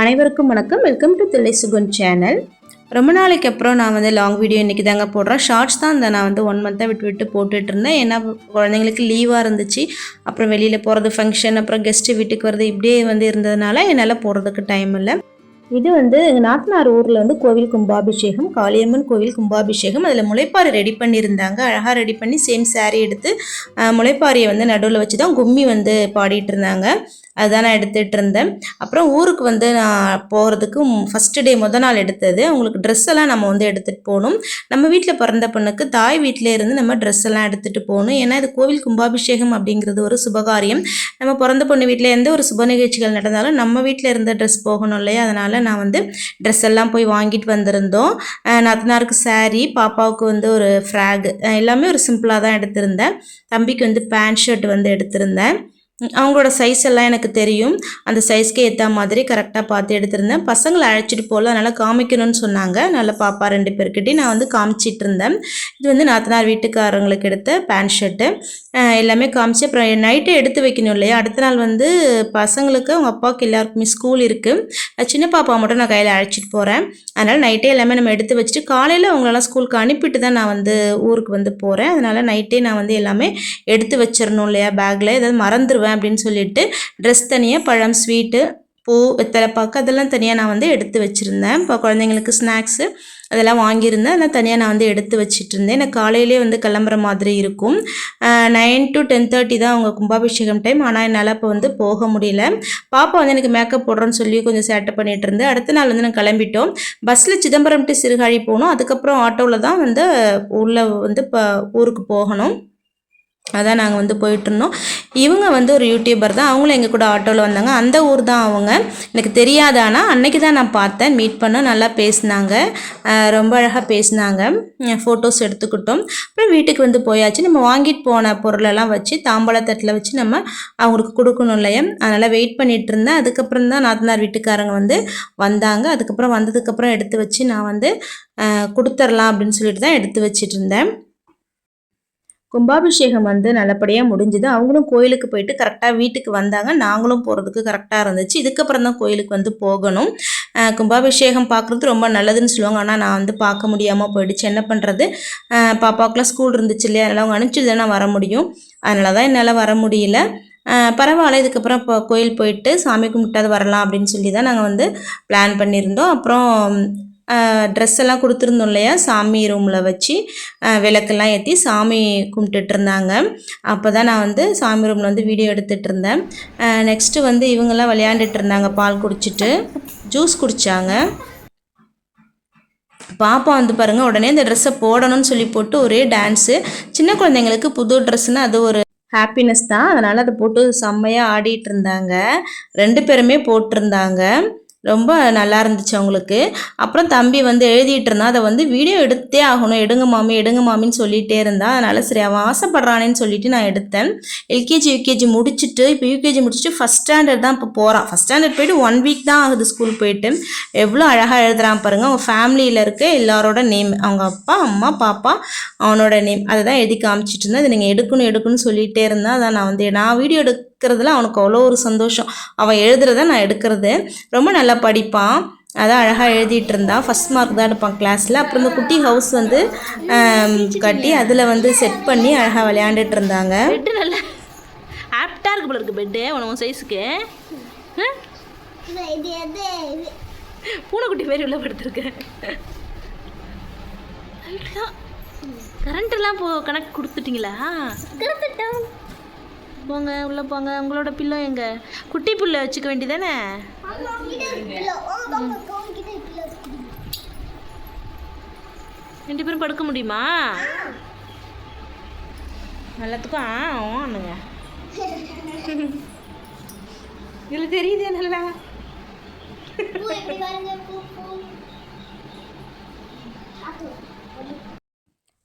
அனைவருக்கும் வணக்கம். Welcome to Thillai Sugun channel. ரொம்ப நாளைக்கு அப்புறம் நான் வந்து லாங் வீடியோ இன்றைக்கி தாங்க போடுறேன். ஷார்ட்ஸ் தான் நான் வந்து 1 மந்த்தாக விட்டு போட்டுட்டு இருந்தேன். ஏன்னா குழந்தைங்களுக்கு லீவாக இருந்துச்சு. அப்புறம் வெளியில் போகிறது, ஃபங்க்ஷன், அப்புறம் கெஸ்ட்டு வீட்டுக்கு வருது, இப்படியே வந்து இருந்ததுனால என்னால் போடுறதுக்கு டைம் இல்லை. இது வந்து எங்கள் நாத்தனார் ஊரில் வந்து கோவில் கும்பாபிஷேகம், காளியம்மன் கோவில் கும்பாபிஷேகம். அதில் முளைப்பாரி ரெடி பண்ணியிருந்தாங்க. அழகாக ரெடி பண்ணி சேம் சாரீ எடுத்து முளைப்பாரியை வந்து நடுவில் வச்சு தான் கும்மி வந்து பாடிட்டு இருந்தாங்க. அதுதான் நான் எடுத்துகிட்டு இருந்தேன். அப்புறம் ஊருக்கு வந்து நான் போகிறதுக்கு ஃபஸ்ட்டு டே மொதல் நாள் எடுத்தது. அவங்களுக்கு ட்ரெஸ் எல்லாம் நம்ம வந்து எடுத்துகிட்டு போகணும். நம்ம வீட்டில் பிறந்த பொண்ணுக்கு தாய் வீட்டிலே இருந்து நம்ம ட்ரெஸ் எல்லாம் எடுத்துகிட்டு போகணும். ஏன்னா இது கோவில் கும்பாபிஷேகம் அப்படிங்கிறது ஒரு சுபகாரியம். நம்ம பிறந்த பொண்ணு வீட்டில் எந்த ஒரு சுப நிகழ்ச்சிகள் நடந்தாலும் நம்ம வீட்டில் இருந்த ட்ரெஸ் போகணும் இல்லையா? அதனால் நான் வந்து ட்ரெஸ் எல்லாம் போய் வாங்கிட்டு வந்திருந்தோம். நாத்தனாருக்கு சாரீ, பாப்பாவுக்கு வந்து ஒரு ஃப்ராக், எல்லாமே ஒரு சிம்பிளாக தான் எடுத்திருந்தேன். தம்பிக்கு வந்து பேண்ட் ஷர்ட் வந்து எடுத்திருந்தேன். அவங்களோட சைஸ் எல்லாம் எனக்கு தெரியும். அந்த சைஸ்க்கு ஏற்ற மாதிரி கரெக்டாக பார்த்து எடுத்திருந்தேன். பசங்களை அழைச்சிட்டு போகல, அதனால் காமிக்கணும்னு சொன்னாங்க. நல்ல பாப்பா 2 பேர்கிட்டையும் நான் வந்து காமிச்சிட்டு இருந்தேன். இது வந்து நாத்தனார் வீட்டுக்காரங்களுக்கு எடுத்த பேண்ட் ஷர்ட்டு எல்லாமே காமிச்சு அப்புறம் நைட்டே எடுத்து வைக்கணும் இல்லையா? அடுத்த நாள் வந்து பசங்களுக்கு அவங்க அப்பாவுக்கு எல்லாருக்குமே ஸ்கூல் இருக்குது. சின்ன பாப்பா மட்டும் நான் கையில் அழைச்சிட்டு போகிறேன். அதனால் நைட்டே எல்லாமே நம்ம எடுத்து வச்சுட்டு காலையில் அவங்களெல்லாம் ஸ்கூலுக்கு அனுப்பிட்டு தான் நான் வந்து ஊருக்கு வந்து போகிறேன். அதனால் நைட்டே நான் வந்து எல்லாமே எடுத்து வச்சிடணும் இல்லையா? பேக்கில் ஏதாவது மறந்துடுவேன் அப்படின்னு சொல்லிட்டு ட்ரெஸ் தனியாக, பழம், ஸ்வீட்டு, பூ, வெத்தலை பாக்கு அதெல்லாம் தனியாக நான் வந்து எடுத்து வச்சுருந்தேன். இப்போ குழந்தைங்களுக்கு ஸ்நாக்ஸு அதெல்லாம் வாங்கியிருந்தேன். அதெல்லாம் தனியாக நான் வந்து எடுத்து வச்சுட்டு இருந்தேன். எனக்கு காலையிலே வந்து கிளம்புற மாதிரி இருக்கும். 9 to 10:30 தான் அவங்க கும்பாபிஷேகம் டைம். ஆனால் என்னால் இப்போ வந்து போக முடியல. பாப்பா வந்து எனக்கு மேக்கப் போடுறேன்னு சொல்லி கொஞ்சம் சேட்டை பண்ணிகிட்டு இருந்தேன். அடுத்த நாள் வந்து நான் கிளம்பிட்டோம். பஸ்ஸில் சிதம்பரம் டு சீர்காழி போகணும். அதுக்கப்புறம் ஆட்டோவில் தான் வந்து உள்ளே வந்து இப்போ ஊருக்கு போகணும். அதான் நாங்கள் வந்து போயிட்டுருந்தோம். இவங்க வந்து ஒரு யூடியூபர் தான். அவங்களும் எங்கள் கூட ஆட்டோவில் வந்தாங்க. அந்த ஊர் தான் அவங்க. எனக்கு தெரியாதானா அன்னைக்கு தான் நான் பார்த்தேன், மீட் பண்ண. நல்லா பேசினாங்க, ரொம்ப அழகாக பேசினாங்க. ஃபோட்டோஸ் எடுத்துக்கிட்டோம். அப்புறம் வீட்டுக்கு வந்து போயாச்சு. நம்ம வாங்கிட்டு போன பொருளெல்லாம் வச்சு தாம்பாளத்தட்டில் வச்சு நம்ம அவங்களுக்கு கொடுக்கணும் இல்லையா? அதனால் வெயிட் பண்ணிகிட்டு இருந்தேன். அதுக்கப்புறம் தான் நாத்தனார் வீட்டுக்காரங்க வந்து வந்தாங்க. அதுக்கப்புறம் வந்ததுக்கப்புறம் எடுத்து வச்சு நான் வந்து கொடுத்துர்லாம் அப்படின்னு சொல்லிட்டு தான் எடுத்து வச்சிட்டு இருந்தேன். கும்பாபிஷேகம் வந்து நல்லபடியாக முடிஞ்சுது. அவங்களும் கோயிலுக்கு போயிட்டு கரெக்டாக வீட்டுக்கு வந்தாங்க. நாங்களும் போகிறதுக்கு கரெக்டாக இருந்துச்சு. இதுக்கப்புறம் தான் கோயிலுக்கு வந்து போகணும். கும்பாபிஷேகம் பார்க்குறது ரொம்ப நல்லதுன்னு சொல்லுவாங்க. ஆனால் நான் வந்து பார்க்க முடியாமல் போயிடுச்சு. என்ன பண்ணுறது? பாப்பாவுக்குலாம் ஸ்கூல் இருந்துச்சு இல்லையா? அதனால் அவங்க அனுப்பிச்சி தானே வர முடியும். அதனால தான் என்னால் வர முடியல. பரவாயில்ல, இதுக்கப்புறம் இப்போ கோயில் போயிட்டு சாமி கும்பிட்டாது வரலாம் அப்படின்னு சொல்லி தான் நாங்கள் வந்து பிளான் பண்ணியிருந்தோம். அப்புறம் ட்ரெஸ் எல்லாம் கொடுத்துருந்தோம் இல்லையா? சாமி ரூமில் வச்சு விளக்கெல்லாம் ஏற்றி சாமி கும்பிட்டுட்டு இருந்தாங்க. அப்போ தான் நான் வந்து சாமி ரூமில் வந்து வீடியோ எடுத்துகிட்டு இருந்தேன். நெக்ஸ்ட்டு வந்து இவங்கெல்லாம் விளையாண்டுட்டு இருந்தாங்க. பால் குடிச்சிட்டு ஜூஸ் குடித்தாங்க. பாப்பா வந்து பாருங்கள், உடனே இந்த ட்ரெஸ்ஸை போடணும்னு சொல்லி போட்டு ஒரே டான்ஸு. சின்ன குழந்தைங்களுக்கு புது ட்ரெஸ்ஸுன்னு அது ஒரு ஹாப்பினஸ் தான். அதனால் அதை போட்டு செம்மையாக ஆடிட்டு இருந்தாங்க. 2 பேருமே போட்டிருந்தாங்க. ரொம்ப நல்லா இருந்துச்சு அவங்களுக்கு. அப்புறம் தம்பி வந்து எழுதிட்டு இருந்தான். அதை வந்து வீடியோ எடுத்தே ஆகணும், எடுங்க மாமி எடுங்க மாமின்னு சொல்லிகிட்டே இருந்தான். அதனால் சரி அவன் ஆசைப்படுறானேன்னு சொல்லிட்டு நான் எடுத்தேன். எல்கேஜி யூகேஜி முடிச்சுட்டு இப்போ யூகேஜி முடிச்சுட்டு ஃபஸ்ட் ஸ்டாண்டர்ட் தான் இப்போ போகிறான். ஃபஸ்ட் ஸ்டாண்டர்ட் போயிட்டு 1 வீக் தான் ஆகுது ஸ்கூல் போயிட்டு. எவ்வளோ அழகாக எழுதுறான் பாருங்கள். அவங்க ஃபேமிலியில் இருக்க எல்லாரோட நேம், அவங்க அப்பா, அம்மா, பாப்பா, அவனோட நேம் அதை தான் எழுதி காமிச்சிட்டு இருந்தேன். அதை நீங்கள் எடுக்கணும்னு சொல்லிகிட்டே இருந்தான். அதான் நான் வீடியோ எடுக்கிறதுல அவனுக்கு அவ்வளோ ஒரு சந்தோஷம். அவன் எழுதுறத நான் எடுக்கிறது. ரொம்ப நல்லா படிப்பான். அதான் அழகாக எழுதிட்டு இருந்தான். ஃபஸ்ட் மார்க் தான் எடுப்பான் கிளாஸில். அப்புறம் இந்த குட்டி ஹவுஸ் வந்து கட்டி அதில் வந்து செட் பண்ணி அழகாக விளையாண்டுட்டு இருந்தாங்க. பெட்டு நல்லா ஆப்டாக இருக்கு போல இருக்கு பெட்டு உனக்கு சைஸுக்கு. பூனைக்குட்டி மாரி உள்ள படுத்துருக்கேன். கரண்ட்டெல்லாம் கணக்கு கொடுத்துட்டிங்களா? கொடுத்துட்டோம். போங்க உள்ளே போங்க. உங்களோட பிள்ளை எங்க? குட்டி புல்லை வச்சுக்க வேண்டியதானே? 2 பேரும் படுக்க முடியுமா? எல்லாத்துக்கும் ஆனுங்க. இதில் தெரியுதே நல்லா.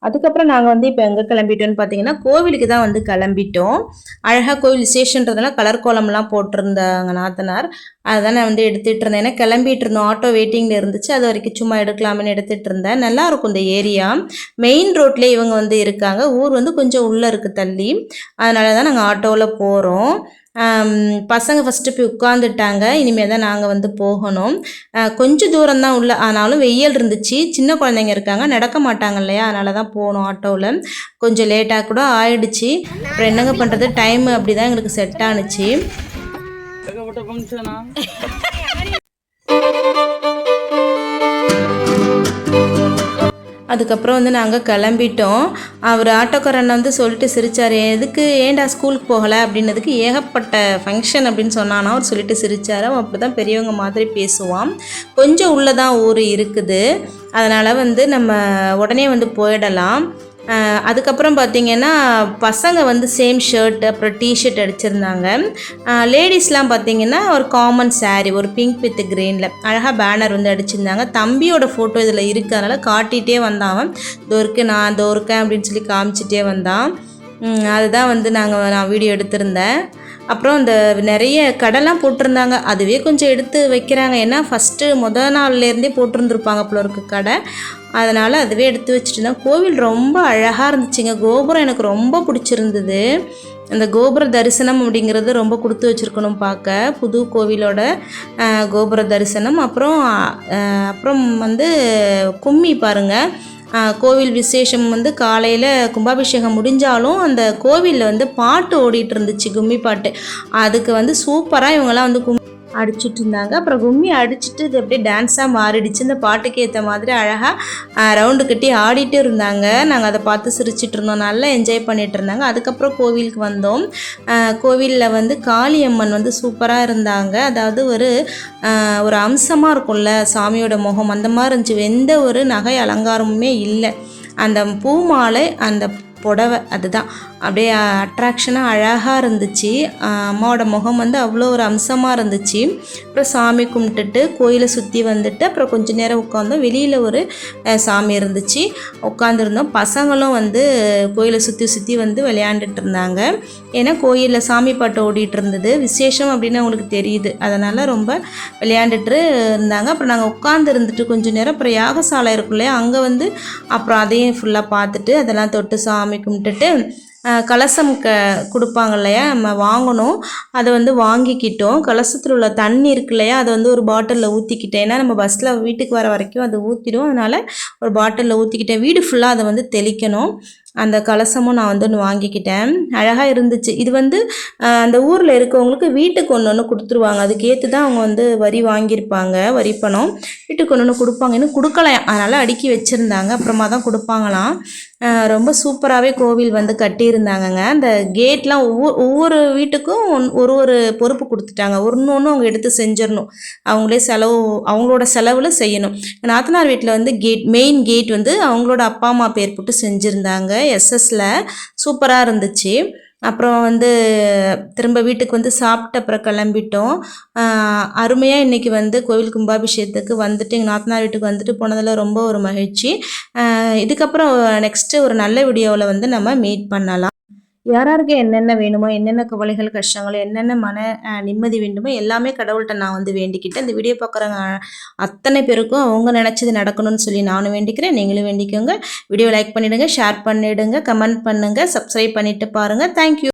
அதுக்கப்புறம் நாங்கள் வந்து இப்போ எங்கே கிளம்பிட்டோன்னு பார்த்தீங்கன்னா கோவிலுக்கு தான் வந்து கிளம்பிட்டோம். அழகாக கோவில் விசேஷன்றதுனால கலர் கோலம்லாம் போட்டிருந்தாங்க நாத்தனார். அதுதான் நான் வந்து எடுத்துகிட்டு இருந்தேன். ஏன்னா கிளம்பிட்டு இருந்தோம், ஆட்டோ வெயிட்டிங்கில் இருந்துச்சு. அது வரைக்கும் சும்மா எடுக்கலாம்னு எடுத்துகிட்டு இருந்தேன். நல்லாயிருக்கும் இந்த ஏரியா. மெயின் ரோட்லேயே இவங்க வந்து இருக்காங்க. ஊர் வந்து கொஞ்சம் உள்ளே இருக்குது தள்ளி. அதனால தான் நாங்கள் ஆட்டோவில் போகிறோம். பசங்க ஃபஸ்ட்டு போய் உட்காந்துட்டாங்க. இனிமேல் தான் நாங்கள் வந்து போகணும். கொஞ்சம் தூரம் தான் உள்ள, ஆனாலும் வெயில் இருந்துச்சு. சின்ன குழந்தைங்க இருக்காங்க, நடக்க மாட்டாங்க இல்லையா, அதனால தான் போனோம் ஆட்டோவில். கொஞ்சம் லேட்டாக கூட ஆயிடுச்சு. அப்புறம் என்னங்க பண்ணுறது, டைம் அப்படி தான் எங்களுக்கு செட் ஆணுச்சு. அதுக்கப்புறம் வந்து நாங்கள் கிளம்பிட்டோம். அவர் ஆட்டோக்காரன் வந்து சொல்லிட்டு சிரித்தார், எதுக்கு ஏன்டா ஸ்கூலுக்கு போகலை அப்படின்னதுக்கு ஏகப்பட்ட ஃபங்க்ஷன் அப்படின்னு சொன்னானா. அவர் சொல்லிட்டு சிரித்தார். அவன் அப்படி தான் பெரியவங்க மாதிரி பேசுவான். கொஞ்சம் உள்ளே தான் ஊர் இருக்குது, அதனால் வந்து நம்ம உடனே வந்து போயிடலாம். அதுக்கப்புறம் பார்த்திங்கன்னா பசங்க வந்து சேம் ஷர்ட் அப்புறம் டிஷர்ட் அடிச்சிருந்தாங்க. லேடிஸ்லாம் பார்த்திங்கன்னா ஒரு காமன் சாரீ, ஒரு பிங்க் வித் க்ரீனில் அழகாக பேனர் வந்து அடிச்சிருந்தாங்க. தம்பியோட ஃபோட்டோ இதில் இருக்குது, அதனால் காட்டிகிட்டே வந்தான். அவன் தோருக்கு நான் தோருக்கேன் அப்படின்னு சொல்லி காமிச்சிட்டே வந்தான். அதுதான் வந்து நான் வீடியோ எடுத்திருந்தேன். அப்புறம் இந்த நிறைய கடைலாம் போட்டிருந்தாங்க, அதுவே கொஞ்சம் எடுத்து வைக்கிறாங்க. ஏன்னா ஃபஸ்ட்டு நாள்லேருந்தே போட்டிருந்துருப்பாங்க போல இருக்கு கடை, அதனால் அதுவே எடுத்து வச்சுட்டு இருந்தேன். கோவில் ரொம்ப அழகாக இருந்துச்சுங்க. கோபுரம் எனக்கு ரொம்ப பிடிச்சிருந்தது. அந்த கோபுர தரிசனம் அப்படிங்கிறது ரொம்ப கொடுத்து வச்சுருக்கணும் பார்க்க, புது கோவிலோட கோபுர தரிசனம். அப்புறம் வந்து கும்மி பாருங்கள். கோவில் விசேஷம் வந்து காலையில் கும்பாபிஷேகம் முடிஞ்சாலும் அந்த கோவிலில் வந்து பாட்டு ஓடிட்டு இருந்துச்சு, கும்மி பாட்டு. அதுக்கு வந்து சூப்பராக இவங்கெல்லாம் வந்து அடிச்சுட்டு இருந்தாங்க. அப்புறம் கும்மி அடிச்சுட்டு இது அப்படியே டான்ஸாக மாறிடுச்சு. இந்த பாட்டுக்கு ஏற்ற மாதிரி அழகாக ரவுண்டு கட்டி ஆடிட்டு இருந்தாங்க. நாங்கள் அதை பார்த்து சிரிச்சிட்டு இருந்தோம், நல்லா என்ஜாய் பண்ணிகிட்டு இருந்தாங்க. அதுக்கப்புறம் கோவிலுக்கு வந்தோம். கோவிலில் வந்து காளியம்மன் வந்து சூப்பராக இருந்தாங்க. அதாவது ஒரு அம்சமாக இருக்கும்ல சாமியோட முகம், அந்த மாதிரி இருந்துச்சு. எந்த ஒரு நகை அலங்காரமுமே இல்லை. அந்த பூ மாலை, அந்த புடவை, அதுதான் அப்படியே அட்ராக்ஷனாக அழகாக இருந்துச்சு. அம்மாவோட முகம் வந்து அவ்வளோ ஒரு அம்சமாக இருந்துச்சு. அப்புறம் சாமி கும்பிட்டுட்டு கோயிலை சுற்றி வந்துட்டு அப்புறம் கொஞ்சம் நேரம் உட்காந்தோம். வெளியில் ஒரு சாமி இருந்துச்சு, உட்காந்துருந்தோம். பசங்களும் வந்து கோயிலை சுற்றி வந்து விளையாண்டுட்டு இருந்தாங்க. ஏன்னா கோயிலில் சாமி பாட்டு ஓடிட்டு இருந்தது, விசேஷம் அப்படின்னு அவங்களுக்கு தெரியுது, அதனால் ரொம்ப விளையாண்டுட்டு இருந்தாங்க. அப்புறம் நாங்கள் உட்காந்து இருந்துட்டு கொஞ்சம் நேரம் அப்புறம் யாகசாலை இருக்கும் இல்லையா, அங்கே வந்து அப்புறம் அதையும் ஃபுல்லாக பார்த்துட்டு அதெல்லாம் தொட்டு சாமி கும்பிட்டுட்டு கலசம் கொடுப்பாங்க இல்லையா, நம்ம வாங்கணும். அதை வந்து வாங்கிக்கிட்டோம். கலசத்தில் உள்ள தண்ணி இருக்கு இல்லையா, அதை வந்து ஒரு பாட்டிலில் ஊற்றிக்கிட்டேன். ஏன்னா நம்ம பஸ்ஸில் வீட்டுக்கு வர வரைக்கும் அதை ஊற்றிடும், அதனால் ஒரு பாட்டிலில் ஊற்றிக்கிட்டேன். வீடு ஃபுல்லாக அதை வந்து தெளிக்கணும். அந்த கலசமும் நான் வந்து ஒன்று வாங்கிக்கிட்டேன். அழகாக இருந்துச்சு. இது வந்து அந்த ஊரில் இருக்கவங்களுக்கு வீட்டுக்கு ஒன்று கொடுத்துருவாங்க. அதுக்கேற்று தான் அவங்க வந்து வரி வாங்கியிருப்பாங்க, வரி பணம். வீட்டுக்கு ஒன்று கொடுப்பாங்க, இன்னும் கொடுக்கலாம், அதனால் அடுக்கி வச்சுருந்தாங்க, அப்புறமா தான் கொடுப்பாங்களாம். ரொம்ப சூப்பராகவே கோவில் வந்து கட்டியிருந்தாங்கங்க. அந்த கேட்லாம் ஒவ்வொரு வீட்டுக்கும் ஒரு பொறுப்பு கொடுத்துட்டாங்க. ஒன்று அவங்க எடுத்து செஞ்சிடணும், அவங்களோட செலவில் செய்யணும். நாத்தனார் வீட்டில் வந்து மெயின் கேட் வந்து அவங்களோட அப்பா அம்மா பேர் போட்டு செஞ்சுருந்தாங்க, எஸ்எஸ்ல. சூப்பராக இருந்துச்சு. அப்புறம் வந்து திரும்ப வீட்டுக்கு வந்து சாப்பிட்டு அப்புறம் கிளம்பிட்டோம். அருமையாக இன்றைக்கி வந்து கோவில் கும்பாபிஷேகத்துக்கு வந்துட்டு எங்கள் நாத்தனார் வீட்டுக்கு வந்துட்டு போனதில் ரொம்ப ஒரு மகிழ்ச்சி. இதுக்கப்புறம் நெக்ஸ்ட்டு ஒரு நல்ல வீடியோவில் வந்து நம்ம மீட் பண்ணலாம். யாராருக்கு என்னென்ன வேணுமோ, என்னென்ன கவலைகள் கஷ்டங்களோ, என்னென்ன மன நிம்மதி வேண்டுமோ எல்லாமே கடவுள்கிட்ட நான் வந்து வேண்டிக்கிட்டேன். இந்த வீடியோ பார்க்குறவங்க அத்தனை பேருக்கும் அவங்க நினச்சது நடக்கணும்னு சொல்லி நானும் வேண்டிக்கிறேன், நீங்களும் வேண்டிக்கோங்க. வீடியோ லைக் பண்ணிவிடுங்க, ஷேர் பண்ணிவிடுங்க, கமெண்ட் பண்ணுங்கள், சப்ஸ்கிரைப் பண்ணிவிட்டு பாருங்கள். தேங்க்யூ.